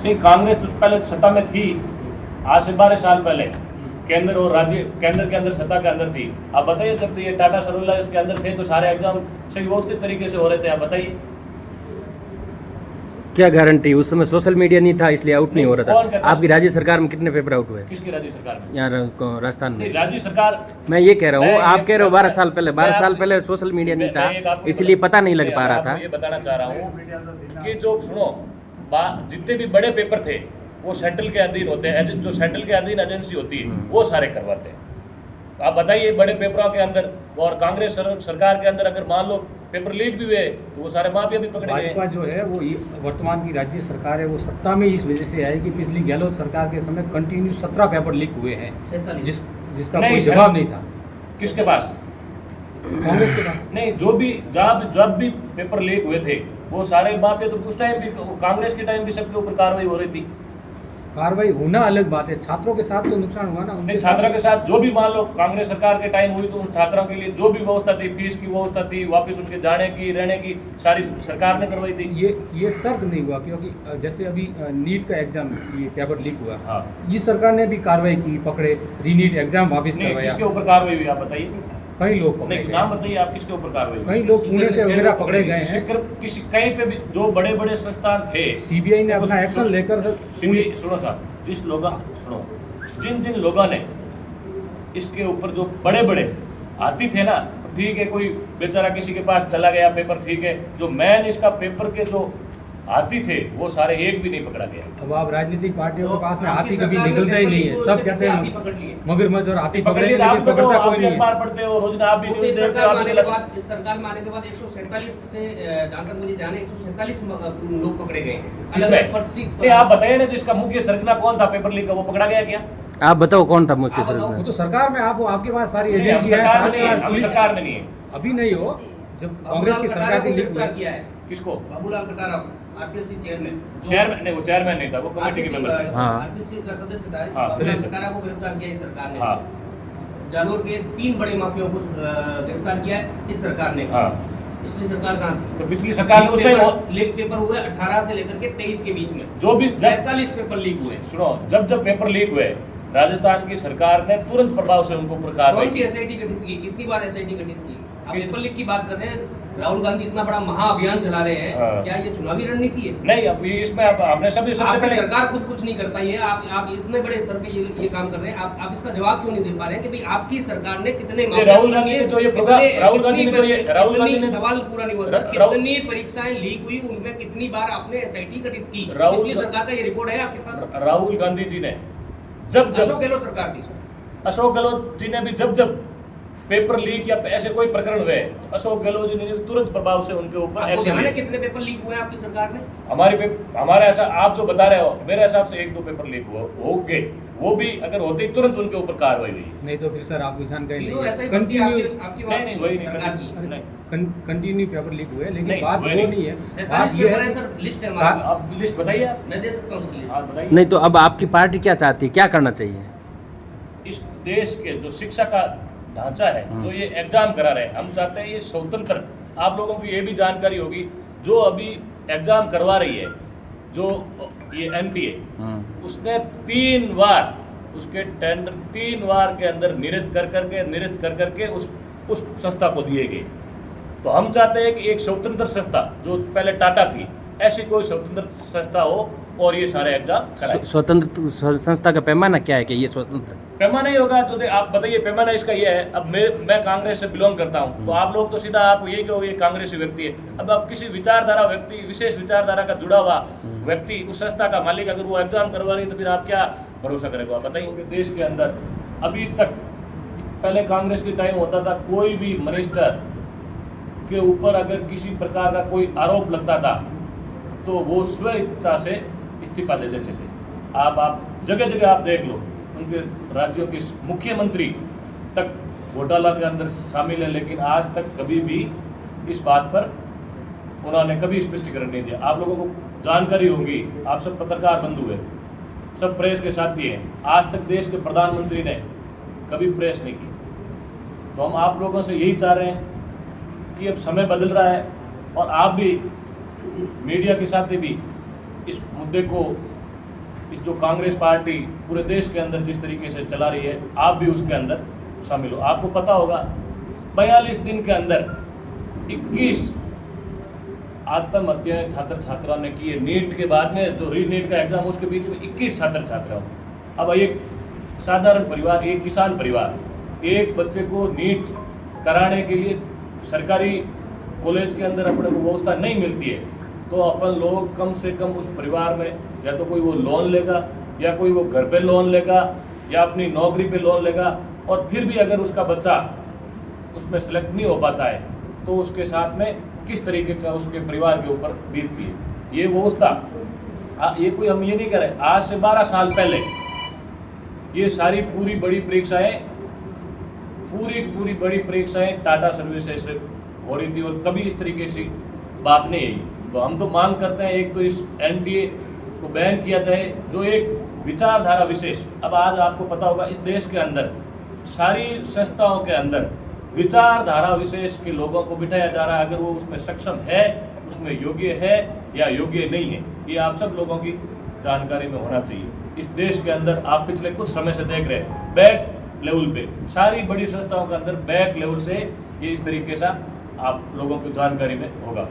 नहीं, कांग्रेस तो पहले सत्ता में थी, आज से 12 साल पहले केंद्र और राज्य, केंद्र के अंदर सत्ता के अंदर थी। आप बताइए, जब तो ये टाटा सरोला इसके अंदर थे तो सारे एग्जाम सही व्यवस्थित तरीके से हो रहे थे। आप बताइए क्या गारंटी? उस समय सोशल मीडिया नहीं था इसलिए आउट नहीं हो रहा था। आपकी राज्य सरकार में कितने पेपर आउट हुए? किसकी राज्य सरकार में? यहाँ राजस्थान में। राज्य सरकार, मैं ये कह रहा हूँ, आप कह रहे हो 12 साल पहले, 12 साल पहले सोशल मीडिया नहीं था इसलिए पता नहीं लग पा रहा था। ये बताना चाह रहा हूँ कि जो सुनो, जितने भी बड़े पेपर थे वो सेंट्रल के अधीन होते हैं, जो सेंट्रल के अधीन एजेंसी होती है वो सारे करवाते हैं। आप बताइए, बड़े पेपरों के अंदर और कांग्रेस सरकार के अंदर अगर मान लो पेपर लीक भी हुए तो वो सारे माफिया भी पकड़े गए। भाजपा जो है वो वर्तमान की राज्य सरकार है, वो सत्ता में इस वजह से आई कि पिछली गहलोत सरकार के समय कंटिन्यू 17 पेपर लीक हुए हैं, जिसका कोई जवाब नहीं था। किसके पास? कांग्रेस के पास नहीं, जो भी जब भी पेपर लीक हुए थे वो सारे माफिया, तो उस टाइम भी कांग्रेस के टाइम भी सबके ऊपर कार्रवाई हो रही थी। कार्रवाई होना अलग बात है, छात्रों के साथ तो नुकसान हुआ ना। नहीं, छात्रों के साथ जो भी मान लो कांग्रेस सरकार के टाइम हुई तो उन छात्रों के लिए जो भी व्यवस्था थी, फीस की व्यवस्था थी, वापस उनके जाने की, रहने की, सारी सरकार ने करवाई थी। ये तर्क नहीं हुआ, क्योंकि जैसे अभी नीट का एग्जाम ये पेपर लीक हुआ, हाँ, इस सरकार ने भी कार्रवाई की, पकड़े, रीनीट एग्जाम वापस करवाया। किसके ऊपर कार्रवाई हुई आप बताइए? कई लोग पकड़े नहीं, गए। नाम बताइए आप, किसके ऊपर कार्रवाई हुई? कई लोग पुणे से वगैरह पकड़े गए हैं। किसी कहीं पे भी जो बड़े बड़े संस्थान थे, सीबीआई ने अपना एक्शन लेकर सुनो साहब, जिन जिन लोगों ने इसके ऊपर जो बड़े बड़े हाथी थे ना, ठीक है, कोई बेचारा किसी के पास चला गया पेपर, ठीक है, जो मैन इसका पेपर के जो हाथी थे वो सारे एक भी नहीं पकड़ा गया। अब आप राजनीतिक पार्टियों के पास में हाथी कभी निकलता ही नहीं है, सब कहते हैं मगरमच्छ और हाथी पकड़े, लेकिन पकड़ता कोई नहीं है। अखबार पढ़ते हो रोज, आप भी न्यूज़ देखते हो। इस सरकार में आने के बाद 147 से जानकर मुझे जाने 147 लोग पकड़े गए हैं। इसमें आप बताइए ना, जिसका मुख्य सरगना कौन था पेपर लीक का, वो पकड़ा गया क्या? आप बताओ कौन था मुख्य वो सरगना? तो सरकार में आपके पास सारी नहीं, एजेंसी है, सरकार में नहीं है। अभी नहीं हो, जब कांग्रेस की सरकार थी लीक किया है। किसको? बाबूलाल कटारा, आरपीसी चेयरमैन नहीं, वो चेयरमैन नहीं था, वो कमेटी के मेंबर थे। हाँ। आरपीसी का सदस्य था। हाँ, बाबूलाल कटारा को गिरफ्तार किया इस सरकार ने। हाँ, जालोर के 3 बड़े माफियाओं को गिरफ्तार किया है इस सरकार ने। हाँ, पिछली सरकार कहाँ थी? तो पिछली सरकार में उस टाइम लीक पेपर हुए 18 से लेकर के 23 के बीच में, जो भी 47 पेपर लीक हुए। सुनो, जब पेपर लीक हुए, राजस्थान की सरकार ने तुरंत प्रभाव से उनको ऊपर कार्रवाई कौन सी एसआईटी गठित की? कितनी बार एसआईटी गठित की? आप पेपर लीक की बात कर रहे हैं, राहुल गांधी इतना बड़ा महाअभियान चला रहे हैं। हाँ। क्या ये चुनावी रणनीति है? नहीं, अब इसमें हमने सबसे आपकी पहले सरकार खुद कुछ नहीं कर पाई है। आप इतने बड़े स्तर पे ये काम कर रहे हैं, आप इसका जवाब क्यों नहीं दे पा रहे हैं कि भाई आपकी सरकार ने कितने राहुल गांधी ने जो ये प्रोग्राम, राहुल गांधी ने सवाल पूरा नहीं हुआ सर, कितनी परीक्षाएं लीक हुई, उनमें कितनी बार आपने एसआईटी गठित की? पिछली सरकार का ये रिपोर्ट है आपके पास? राहुल गांधी जी ने जब अशोक गहलोत सरकार थी सर। अशोक गहलोत जी ने भी जब पेपर लीक या ऐसे कोई प्रकरण हुए तो अशोक गहलोत जी ने तुरंत प्रभाव से उनके ऊपर एक्शन लिया। कितने पेपर लीक हुए आपकी सरकार में? हमारा ऐसा, आप जो बता रहे हो, मेरे हिसाब से 1-2 पेपर लीक हो गए, वो भी अगर होते ही तुरंत उनके ऊपर कार्रवाई हुई। नहीं तो फिर सर आपको जानकारी नहीं ऐसा ही है, कंटिन्यू आपकी बात नहीं, वही सरकार की कंटिन्यू पेपर लीक हुए, लेकिन नहीं, बात वो वही नहीं है। 47 बात ये पेपर है है सर, लिस्ट है हमारे पास। आप लिस्ट बताइए, आप मैं दे सकता हूं उसकी लिस्ट। आप बताइए। नहीं तो अब आपकी पार्टी क्या चाहती है, क्या करना चाहिए? इस देश के जो शिक्षा का ढांचा है, जो ये एग्जाम करा रहे हैं, हम चाहते हैं ये स्वतंत्र, आप लोगों को ये भी जानकारी होगी, जो अभी एग्जाम करवा रही है, जो ये एनटीए, उसने 3 बार उसके टेंडर 3 बार के अंदर निरस्त कर करके उस संस्था को दिए गए। तो हम चाहते हैं कि एक स्वतंत्र संस्था, जो पहले टाटा थी, ऐसी कोई स्वतंत्र संस्था हो और ये सारे एग्जाम कराए। स्वतंत्र संस्था का पैमाना क्या है कि ये स्वतंत्र पैमाना ही होगा? तो आप बताइए, पैमाना इसका ये है। अब मैं कांग्रेस से बिलोंग करता हूँ, तो आप लोग तो सीधा आप यही कहोगे कांग्रेसी व्यक्ति है। अब आप किसी विचारधारा व्यक्ति, विशेष विचारधारा का जुड़ा हुआ व्यक्ति, उस संस्था का मालिक, अगर वो एग्जाम करवा रही है तो फिर आप क्या भरोसा करेगा? आप बताइए। देश के अंदर अभी तक, पहले कांग्रेस की टाइम होता था, कोई भी मिनिस्टर के ऊपर अगर किसी प्रकार का कोई आरोप लगता था तो वो स्व इच्छा से इस्तीफा दे देते थे। आप जगह जगह आप देख लो, उनके राज्यों के मुख्यमंत्री तक घोटाला के अंदर शामिल है, लेकिन आज तक कभी भी इस बात पर उन्होंने कभी स्पष्टीकरण नहीं दिया। आप लोगों को जानकारी होगी, आप सब पत्रकार बंधु हैं, सब प्रेस के साथी हैं, आज तक देश के प्रधानमंत्री ने कभी प्रेस नहीं की। तो हम आप लोगों से यही चाह रहे हैं कि अब समय बदल रहा है और आप भी मीडिया के साथ भी इस मुद्दे को इस जो कांग्रेस पार्टी पूरे देश के अंदर जिस तरीके से चला रही है, आप भी उसके अंदर शामिल हो। आपको पता होगा 42 दिन के अंदर 21 आत्महत्याएं छात्र छात्रा ने की है। नीट के बाद में जो री नीट का एग्जाम, उसके बीच में 21 छात्र छात्राओं। अब एक साधारण परिवार, एक किसान परिवार, एक बच्चे को नीट कराने के लिए सरकारी कॉलेज के अंदर अपने को व्यवस्था नहीं मिलती है, तो अपन लोग कम से कम उस परिवार में या तो कोई वो लोन लेगा, या कोई वो घर पे लोन लेगा, या अपनी नौकरी पे लोन लेगा, और फिर भी अगर उसका बच्चा उसमें सेलेक्ट नहीं हो पाता है तो उसके साथ में किस तरीके का उसके परिवार के ऊपर बीतती है ये व्यवस्था। ये कोई हम ये नहीं कर रहे, आज से 12 साल पहले ये सारी पूरी बड़ी परीक्षाएं टाटा सर्विसेज से हो रही थी, और कभी इस तरीके से बात नहीं आई। तो हम तो मांग करते हैं एक तो इस एनडीए को बैन किया जाए, जो एक विचारधारा विशेष, अब आज आपको पता होगा इस देश के अंदर सारी संस्थाओं के अंदर विचारधारा विशेष के लोगों को बिठाया जा रहा है। अगर वो उसमें सक्षम है, उसमें योग्य है या योग्य नहीं है, ये आप सब लोगों की जानकारी में होना चाहिए। इस देश के अंदर आप पिछले कुछ समय से देख रहे हैं, बैक लेवल पे सारी बड़ी संस्थाओं के अंदर बैक लेवल से ये इस तरीके से आप लोगों की जानकारी में होगा।